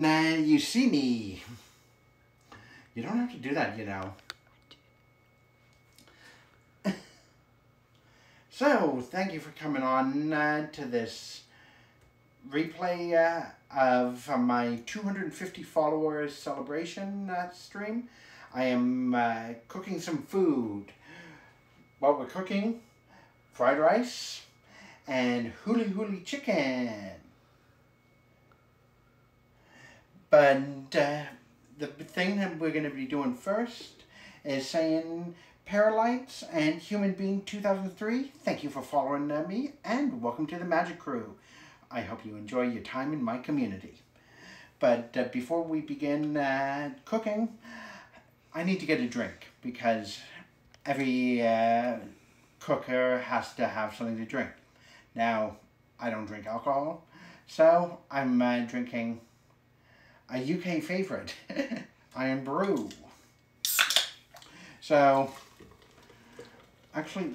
Nah, you see me. You don't have to do that, you know. So, thank you for coming on to this replay of my 250 followers celebration stream. I am cooking some food. What we're cooking, fried rice and Huli chicken. But the thing that we're going to be doing first is saying Paralites and Human Being 2003, thank you for following me and welcome to the Magic Crew. I hope you enjoy your time in my community. But before we begin cooking, I need to get a drink because every cooker has to have something to drink. Now, I don't drink alcohol, so I'm drinking a UK favorite, Iron Brew. So, actually,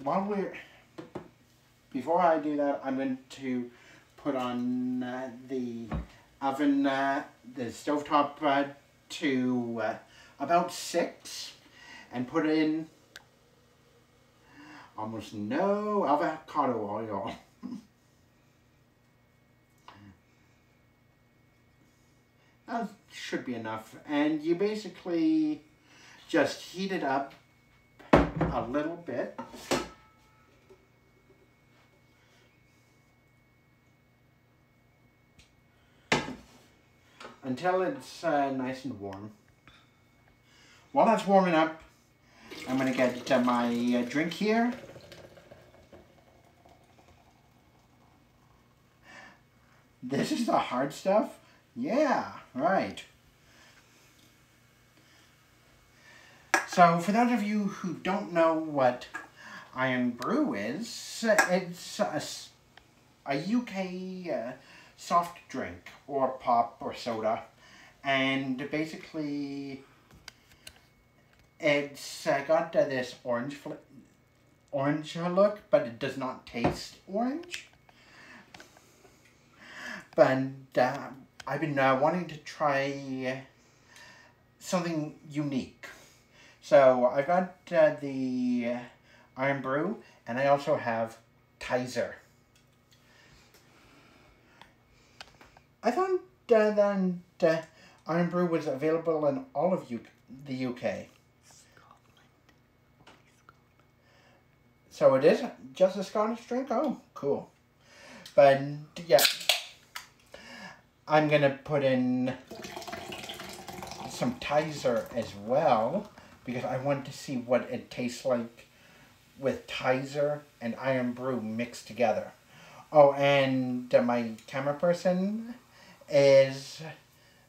before I do that, I'm going to put on the oven, the stovetop to about 6 and put in almost no avocado oil. That should be enough. And you basically just heat it up a little bit. Until it's nice and warm. While that's warming up, I'm going to get my drink here. This is the hard stuff? Yeah, right. So, for those of you who don't know what Iron Brew is, it's a UK soft drink, or pop, or soda. And basically, it's got this orange look, but it does not taste orange. But I've been wanting to try something unique. So I've got the Iron Brew, and I also have Tizer. I thought that Iron Brew was available in all of the UK. So it is just a Scottish drink? Oh, cool. But yeah, I'm going to put in some Tizer as well, because I want to see what it tastes like with Tizer and Iron Brew mixed together. Oh, and my camera person is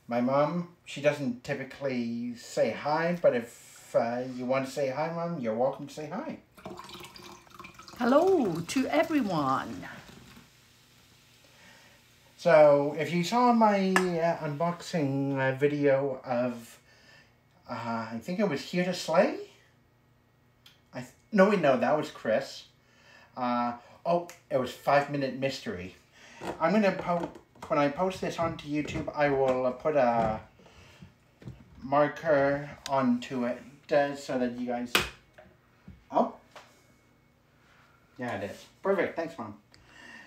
my mom. She doesn't typically say hi, but if you want to say hi, Mom, you're welcome to say hi. Hello to everyone. So, if you saw my unboxing video of, I think it was Here to Slay? No, that was Chris. Oh, it was 5-Minute Mystery. I'm going to, when I post this onto YouTube, I will put a marker onto it so that you guys, oh, yeah it is. Perfect, thanks Mom.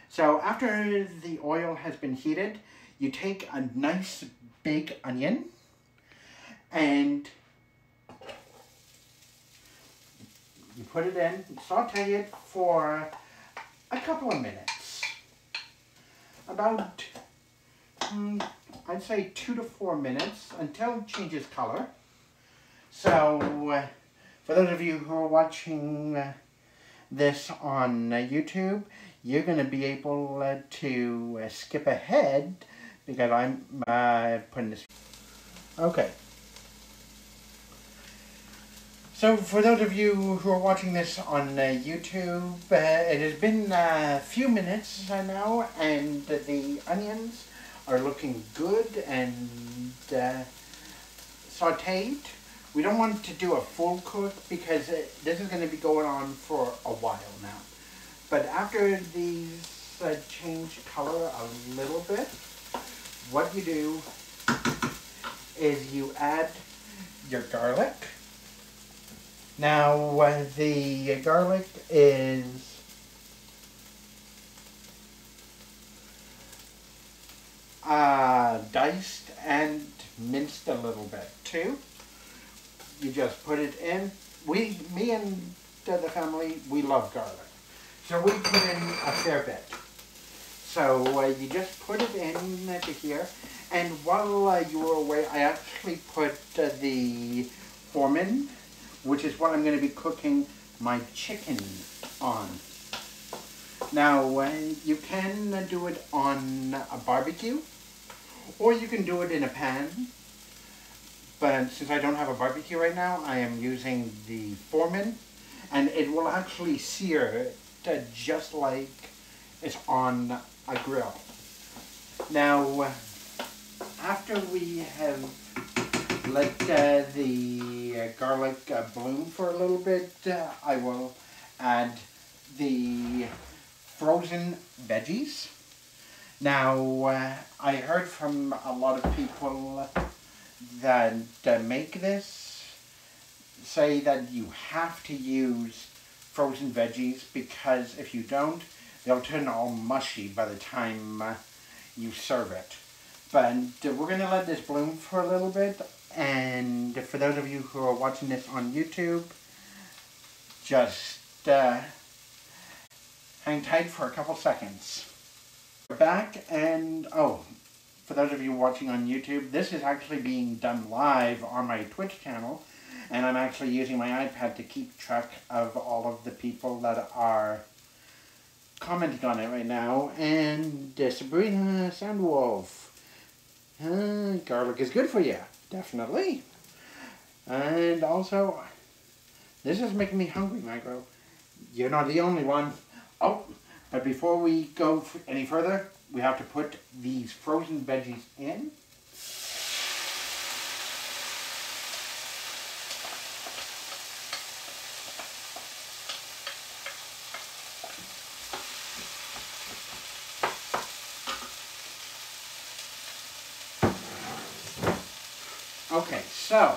So after the oil has been heated, you take a nice big onion and you put it in, saute it for a couple of minutes. About, I'd say 2 to 4 minutes until it changes color. So for those of you who are watching this on YouTube, you're going to be able to skip ahead because I'm putting this. Okay. So for those of you who are watching this on YouTube, it has been a few minutes now, and the onions are looking good and sauteed. We don't want to do a full cook because this is going to be going on for a while now. But after these change color a little bit, what you do is you add your garlic. Now the garlic is diced and minced a little bit too. You just put it in. Me and the family, we love garlic. So we put in a fair bit. So you just put it in to here. And while you were away, I actually put the foreman, which is what I'm going to be cooking my chicken on. Now, you can do it on a barbecue, or you can do it in a pan. But since I don't have a barbecue right now, I am using the foreman, and it will actually sear it just like it's on a grill. Now, after we have let the garlic bloom for a little bit, I will add the frozen veggies. Now, I heard from a lot of people that make this say that you have to use frozen veggies because if you don't, they'll turn all mushy by the time you serve it. But we're going to let this bloom for a little bit, and for those of you who are watching this on YouTube, just hang tight for a couple seconds. We're back, and for those of you watching on YouTube, this is actually being done live on my Twitch channel, and I'm actually using my iPad to keep track of all of the people that are commenting on it right now. And Sabrina Sandwolf, garlic is good for you, definitely. And also, this is making me hungry, Micro. You're not the only one. Oh, but before we go any further, we have to put these frozen veggies in. Okay, so,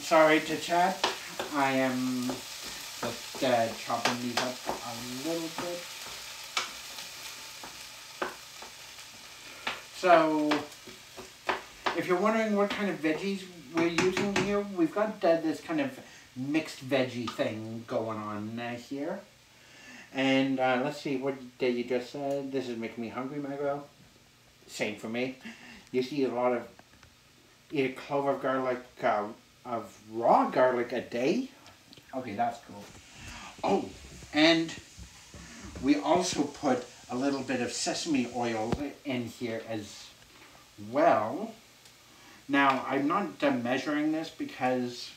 sorry to chat, I am just chopping these up a little bit. So, if you're wondering what kind of veggies we're using here, we've got this kind of mixed veggie thing going on here. And let's see, what did you just said? This is making me hungry, Margot. Same for me. You see eat a clove of garlic, of raw garlic a day. Okay, that's cool. Oh, and we also put a little bit of sesame oil in here as well. Now, I'm not measuring this because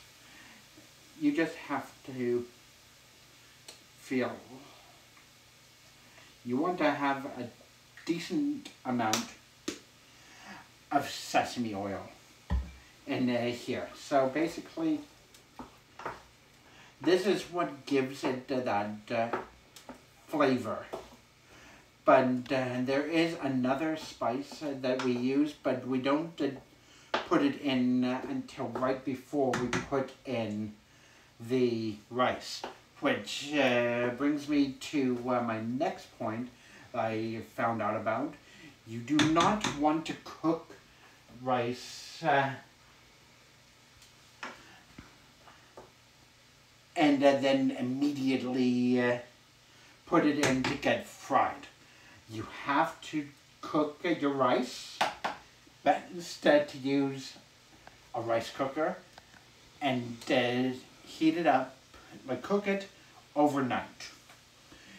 you just have to feel. You want to have a decent amount of sesame oil in here. So basically, this is what gives it that flavor. But there is another spice that we use, but we don't put it in until right before we put in the rice. Which brings me to my next point I found out about. You do not want to cook rice and then immediately put it in to get fried. You have to cook your rice, but instead to use a rice cooker and heat it up, cook it overnight.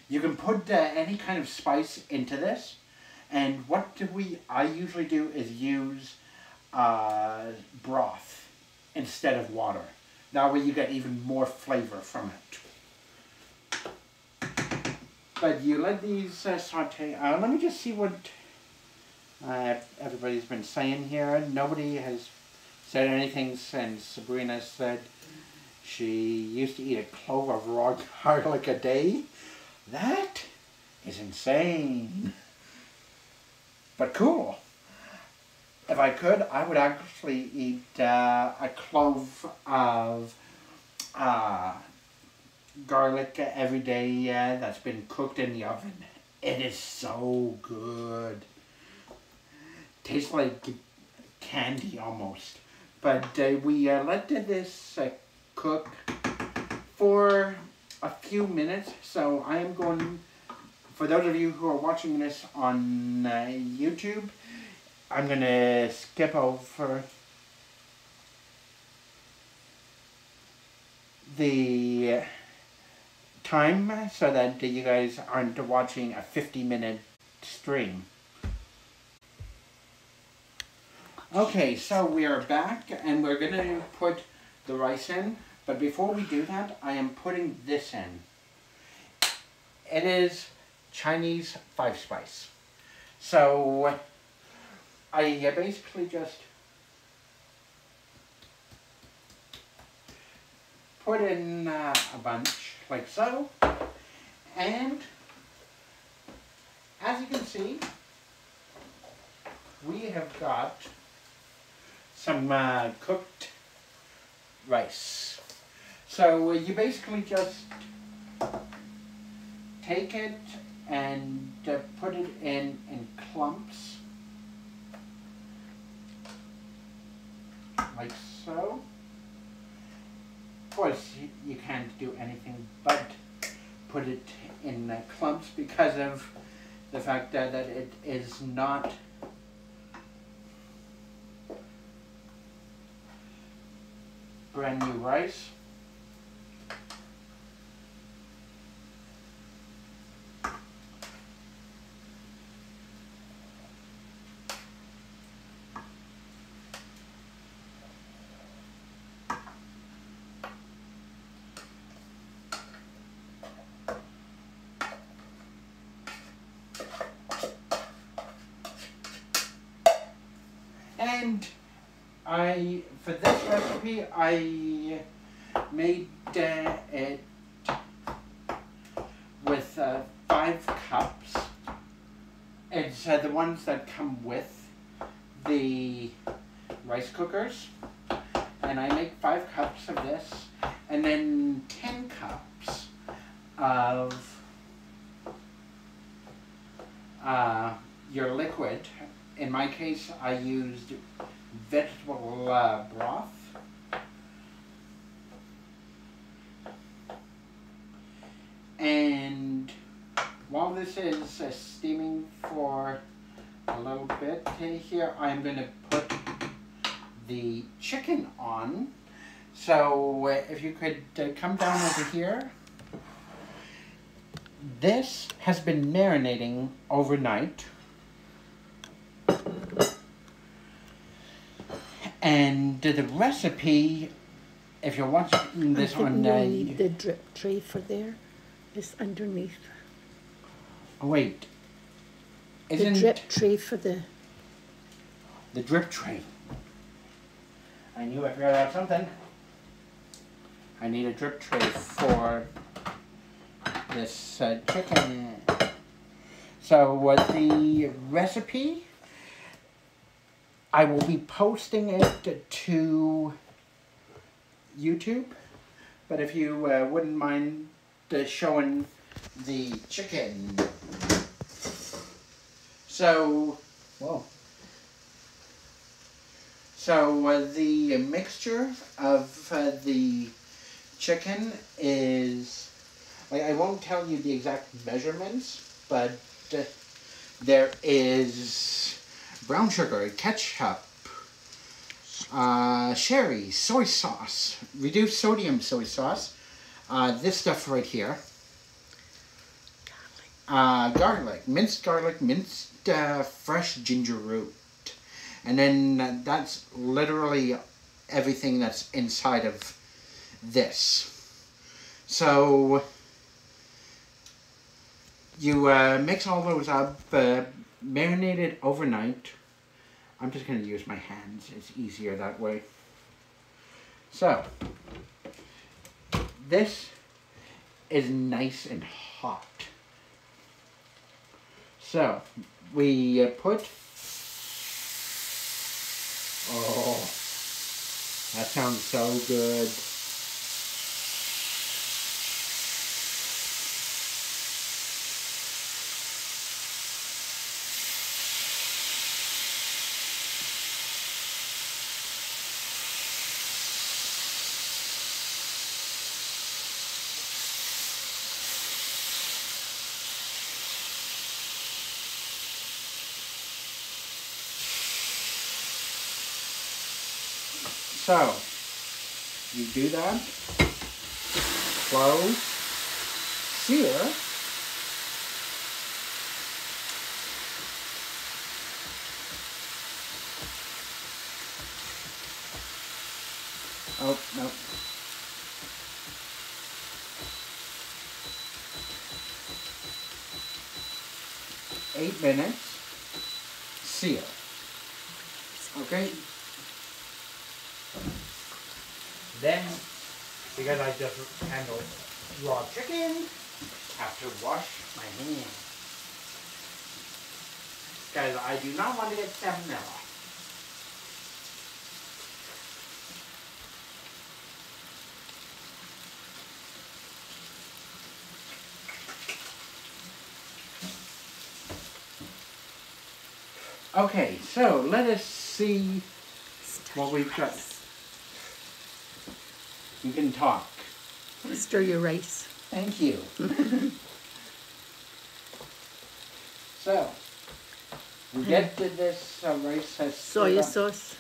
You can put any kind of spice into this, and what I usually do is use broth instead of water. That way you get even more flavor from it. But you let these saute. Let me just see what everybody's been saying here. Nobody has said anything since Sabrina said she used to eat a clove of raw garlic a day. That is insane. But cool. if I could, I would actually eat a clove of garlic every day that's been cooked in the oven. It is so good. Tastes like candy almost. But we let this cook for a few minutes. So I am going, for those of you who are watching this on YouTube, I'm going to skip over the time so that you guys aren't watching a 50-minute stream. Okay, so we are back and we're going to put the rice in, but before we do that, I am putting this in. It is Chinese 5-spice. So I basically just put in a bunch like so, and as you can see, we have got some cooked rice. So you basically just take it and put it in clumps, like so. Of course, you can't do anything but put it in clumps because of the fact that it is not brand new rice. And for this recipe, I made it with 5 cups. It's the ones that come with the rice cookers. And I make 5 cups of this, and then 10 cups of your liquid. In my case, I used vegetable broth. And while this is steaming for a little bit here, I'm going to put the chicken on. So if you could come down over here. This has been marinating overnight. And the recipe, if you're watching this on... you need the drip tray for there. It's underneath. Oh, wait. The drip tray for the... The drip tray. I knew I forgot about something. I need a drip tray for this chicken. So the recipe, I will be posting it to YouTube, but if you wouldn't mind showing the chicken. So, whoa. So the mixture of the chicken is, I won't tell you the exact measurements, but there is brown sugar, ketchup, sherry, soy sauce, reduced sodium soy sauce, this stuff right here, garlic, minced fresh ginger root, and then that's literally everything that's inside of this. So you mix all those up, marinate it overnight. I'm just going to use my hands. It's easier that way. So, this is nice and hot. So, we put That sounds so good. So, you do that, close, sear, oh, no. Eight minutes, sear, okay? Then, because I just handled raw chicken, have to wash my hands. Because I do not want to get salmonella. Okay, so let us see what we've got. You can talk. Stir your rice. Thank you. So, we get to this rice has Soy sauce.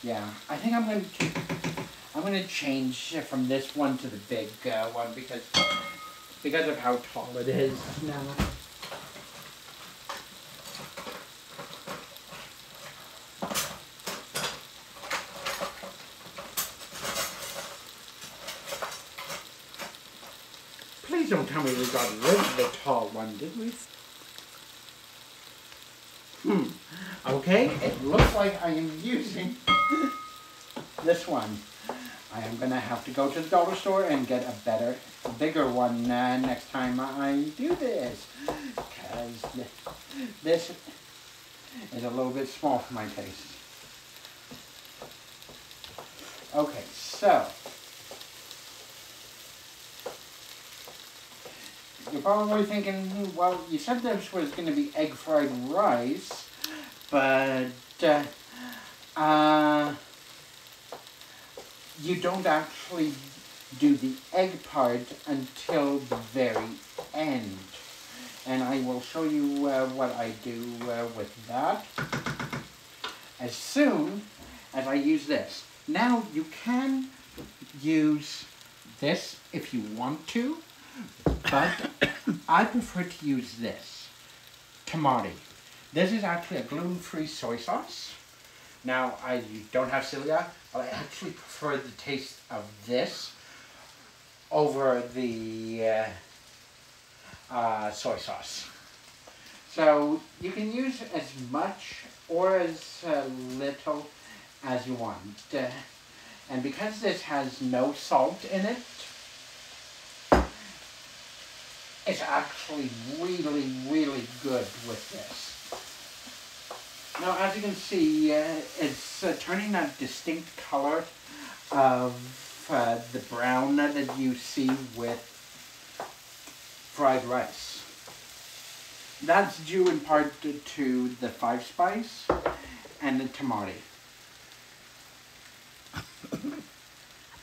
Yeah, I think I'm going to change from this one to the big one because of how tall it is now. Please don't tell me we got rid of the tall one, did we? Okay, it looks like I am using this one. I am going to have to go to the dollar store and get a bigger one next time I do this. Because this is a little bit small for my taste. Okay, so you're probably thinking, well, you said this was going to be egg fried rice, but you don't actually do the egg part until the very end. And I will show you what I do with that as soon as I use this. Now, you can use this if you want to, but I prefer to use this, Tamari. This is actually a gluten-free soy sauce. Now, I don't have celiac, but I actually prefer the taste of this over the soy sauce. So, you can use as much or as little as you want. And because this has no salt in it, it's actually really, really good with this. Now, as you can see, it's turning a distinct color of the brown that you see with fried rice. That's due in part to the 5 spice and the tamari.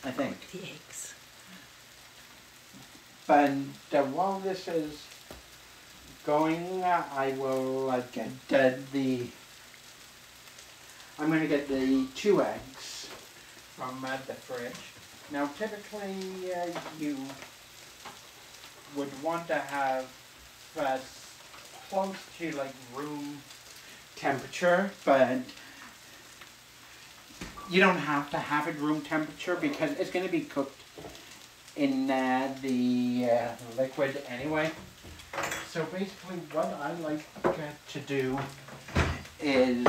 I think. The eggs. But while this is going, I will I'm going to get the 2 eggs from the fridge. Now, typically, you would want to have close to like room temperature, but you don't have to have it room temperature because it's going to be cooked in the liquid anyway. So basically what I like to do is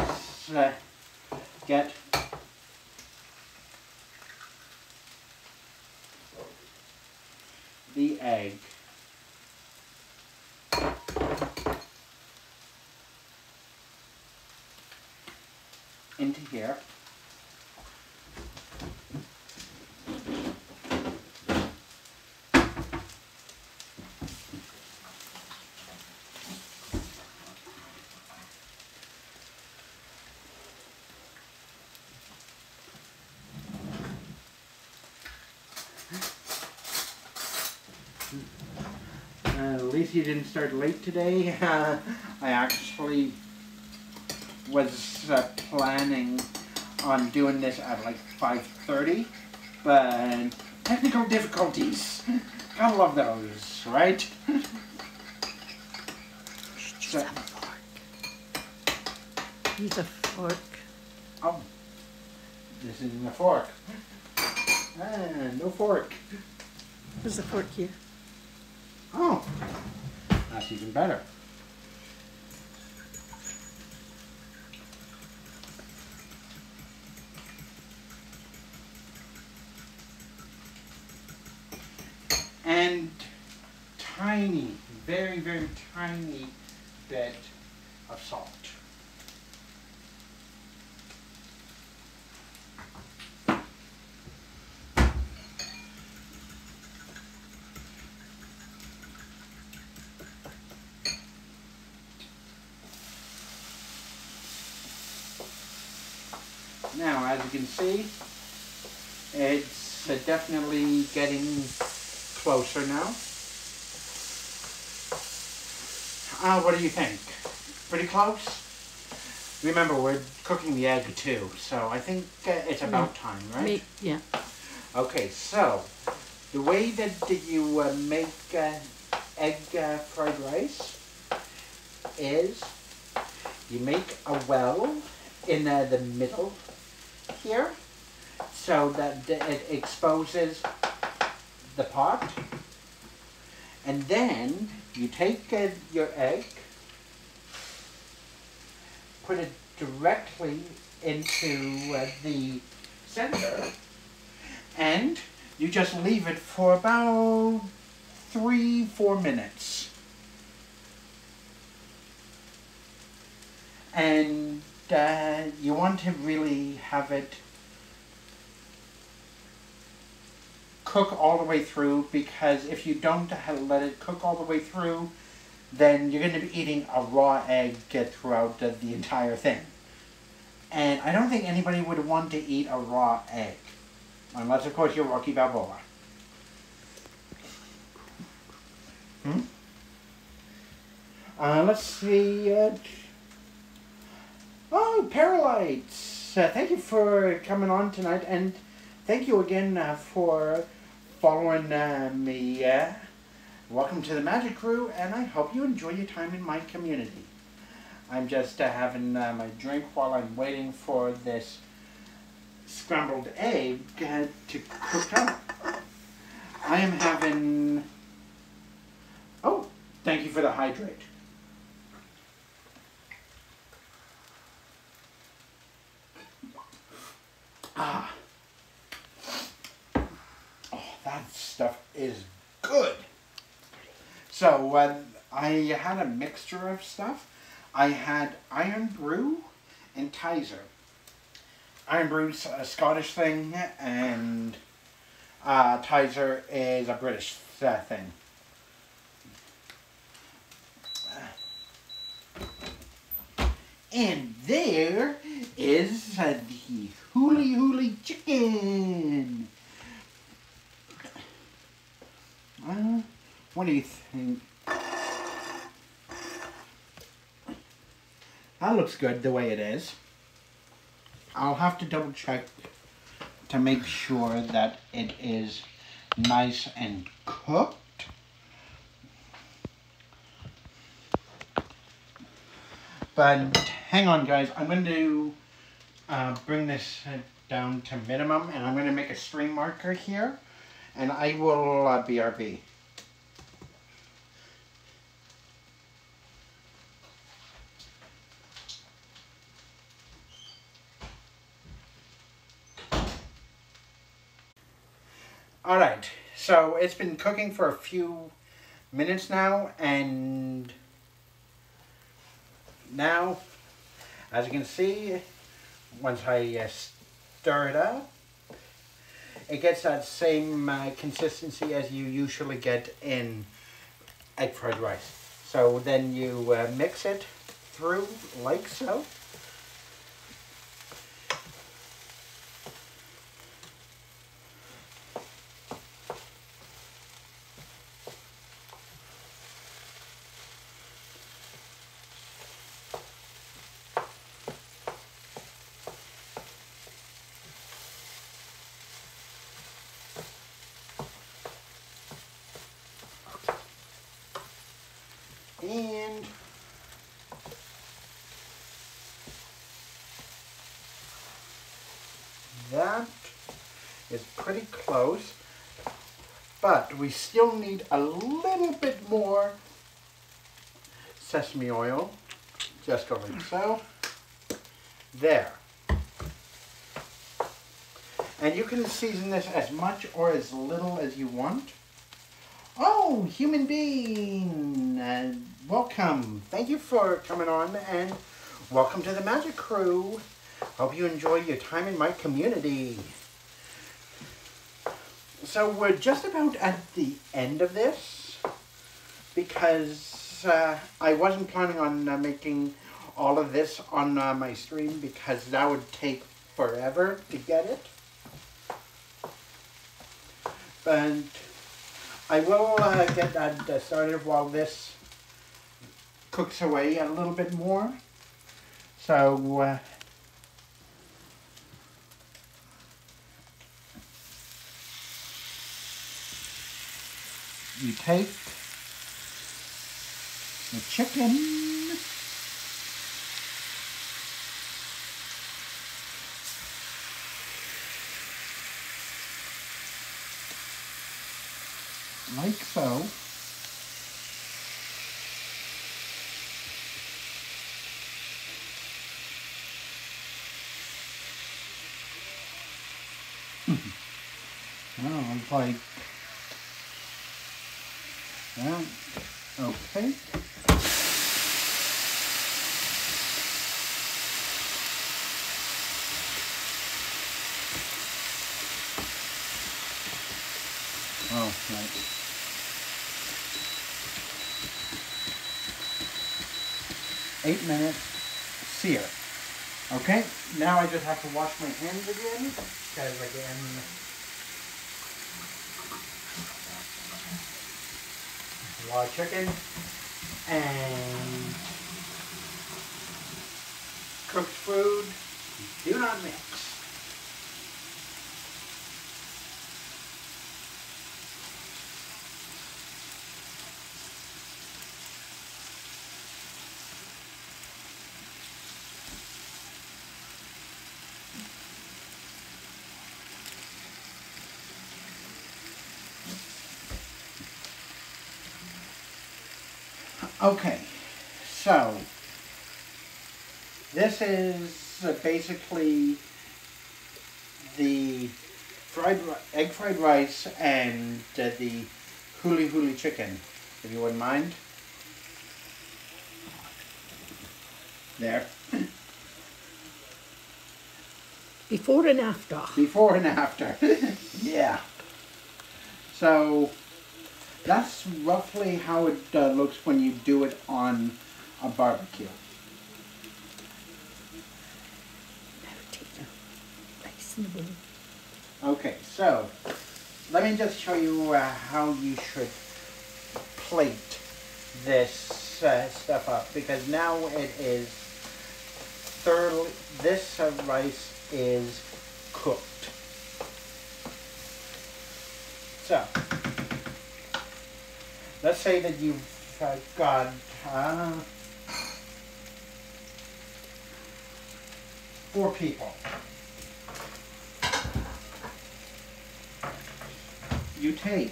get the egg into here. At least you didn't start late today. I actually was planning on doing this at like 5:30, but technical difficulties. Gotta love those, right? Use a fork. Use a fork. Oh, this isn't a fork. No fork. There's a fork here. Oh, that's even better. And tiny, very, very tiny bit of salt. Now, as you can see, it's definitely getting closer now. What do you think? Pretty close? Remember, we're cooking the egg too, so I think it's about time, right? Yeah. Okay, so the way that you make egg fried rice is you make a well in the middle here so that it exposes the pot, and then you take your egg, put it directly into the center, and you just leave it for about 3-4 minutes. And you want to really have it cook all the way through, because if you don't let it cook all the way through, then you're going to be eating a raw egg throughout the entire thing. And I don't think anybody would want to eat a raw egg, unless of course you're Rocky Balboa. Let's see. Oh, Paralites! Thank you for coming on tonight, and thank you again for following me. Welcome to the Magic Crew, and I hope you enjoy your time in my community. I'm just having my drink while I'm waiting for this scrambled egg to cook up. I am having... Oh, thank you for the hydrate. Ah. Oh, that stuff is good. So, I had a mixture of stuff. I had Iron Brew and Tizer. Iron Brew's a Scottish thing, and Tizer is a British thing. And there is the Huli chicken. What do you think? That looks good the way it is. I'll have to double check to make sure that it is nice and cooked. But hang on, guys. I'm going to bring this down to minimum, and I'm going to make a stream marker here, and I will BRB. Alright, so it's been cooking for a few minutes now, and now, as you can see, once I stir it up, it gets that same consistency as you usually get in egg fried rice. So then you mix it through like so. And that is pretty close, but we still need a little bit more sesame oil, just go like so. There. And you can season this as much or as little as you want. Oh, human being, welcome. Thank you for coming on and welcome to the Magic Crew. Hope you enjoy your time in my community. So we're just about at the end of this because I wasn't planning on making all of this on my stream because that would take forever to get it. But I will get that started while this cooks away a little bit more. So you take the chicken, like so. Oh, it's like that. Okay. Oh, right. Eight minutes, sear. Okay, now I just have to wash my hands again, because again, raw chicken and cooked food do not mix. Okay, so this is basically the egg fried rice and the Huli chicken, if you wouldn't mind. There. Before and after. Before and after. Yeah. So that's roughly how it looks when you do it on a barbecue. Okay, so let me just show you how you should plate this stuff up, because now it is thoroughly, this rice is cooked. So let's say that you've got 4 people. You take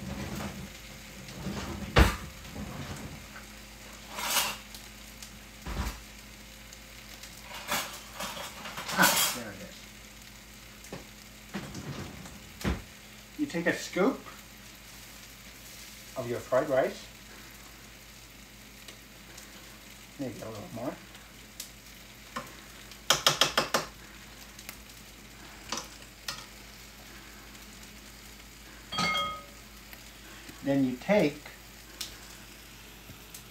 there it is. You take a scoop of your fried rice. Maybe a little more. then you take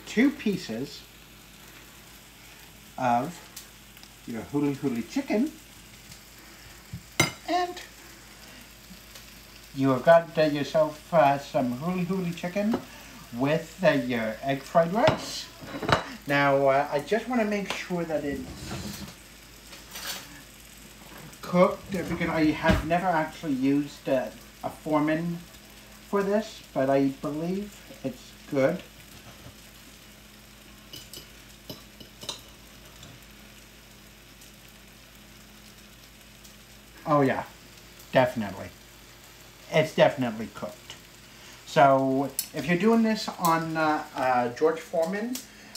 2 pieces of your Huli chicken, and you have got yourself some Huli chicken with your egg fried rice. Now, I just want to make sure that it's cooked, because I have never actually used a foreman for this, but I believe it's good. Oh yeah, definitely. It's definitely cooked. So if you're doing this on George Foreman,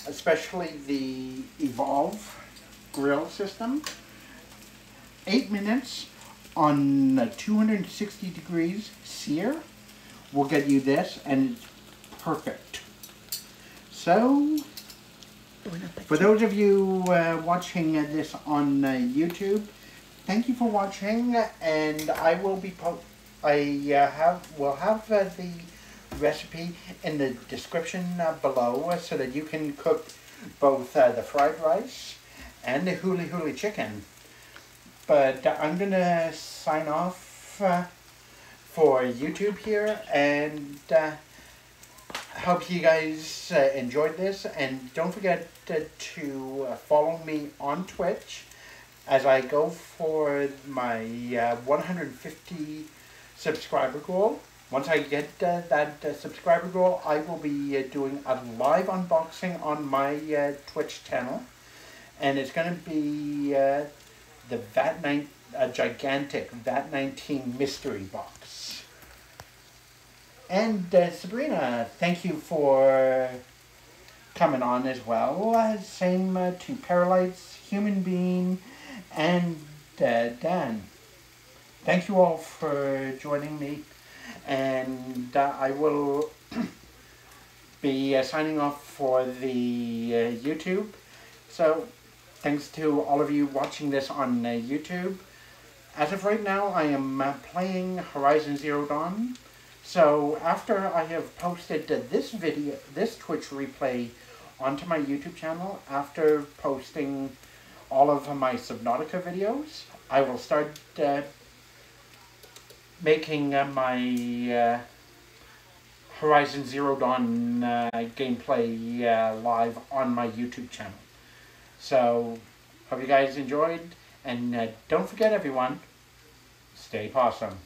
especially the Evolve grill system, 8 minutes on 260 degrees sear will get you this, and it's perfect. So, for those of you watching this on YouTube, thank you for watching, and I will be will have the recipe in the description below, so that you can cook both the fried rice and the Huli chicken. But I'm gonna sign off for YouTube here, and hope you guys enjoyed this, and don't forget to follow me on Twitch as I go for my 150 subscriber goal. Once I get that subscriber goal, I will be doing a live unboxing on my Twitch channel, and it's going to be the gigantic VAT-19 mystery box. And Sabrina, thank you for coming on as well. Same to Paralytes, Human Being, and Dan. Thank you all for joining me, and I will be signing off for the YouTube. So thanks to all of you watching this on YouTube. As of right now, I am playing Horizon Zero Dawn. So after I have posted this Twitch replay onto my YouTube channel, after posting all of my Subnautica videos, I will start making my Horizon Zero Dawn gameplay live on my YouTube channel. So, hope you guys enjoyed, and don't forget everyone, stay possum.